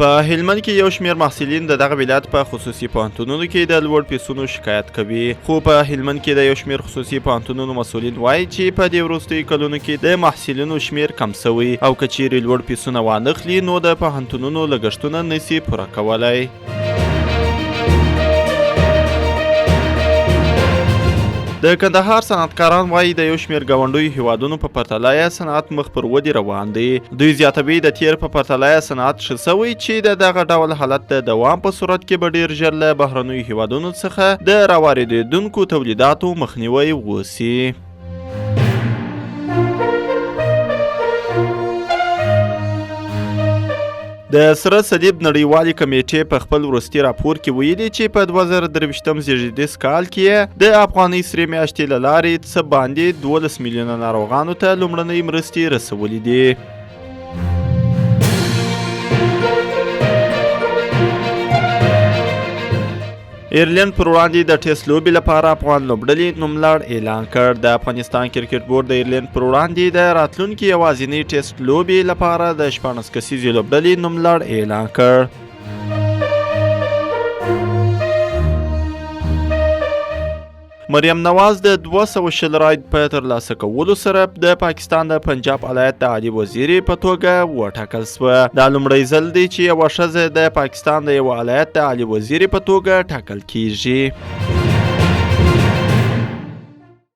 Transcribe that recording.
په هلمند کې یو شمېر محصلین د دغه ولایت په خصوصي پوهنتونونو کې د لوړ فیسونو شکایت کوي، خو په هلمند کې د یو شمېر خصوصي پوهنتونونو مسؤلین وایي چې په دې وروستیو کلونو کې د محصلینو شمېر کم سوی او که چیرې لوړ فیسونه وانخلي نو د پوهنتونونو لګښتونه نشي پوره کولی. د کندهار صنعتکاران وایي د یو شمېر ګاونډیو هیوادونو په پرتله یې صنعت مخ پر ودې روان دی. دوی زیاتوي د تیر په پرتله یې صنعت ښه سوی چې د دغه ډول حالت د دوام په صورت کې به ډیر ژر له بهرنیو هیوادونو څخه د راواردېدونکو تولیداتو مخنیوی وسي. د سره صلیب نړیوالې کمیټې په خپل وروستي راپور کې ویلي چې په 2023 زیږدیز کال کې د افغاني سرې میاشتې له لارې څه باندې 12 میلیونه ناروغانو ته لومړنۍ مرستې رسولې دي. ایرلینډ پر وړاندې د ټیسټ لوبې لپاره افغان لوبډلې نوملړ اعلان کړ. د افغانستان کرکټ بورډ د ایرلینډ پر وړاندې د راتلونکي یوازینۍ ټیسټ لوبې لپاره د 14 کسیزې لوبډلې نوملړ اعلان کړ. مریم نواز د 200 راید په ترلاسه کولو سره د پاکستان د پنجاب ولایت د عالی وزیرې په توګه وټاکل شوه. دا لومړی ځل دی چې یوه ښځه د پاکستان د یو ولایت د عالی وزیرې په توګه ټاکل کیږي.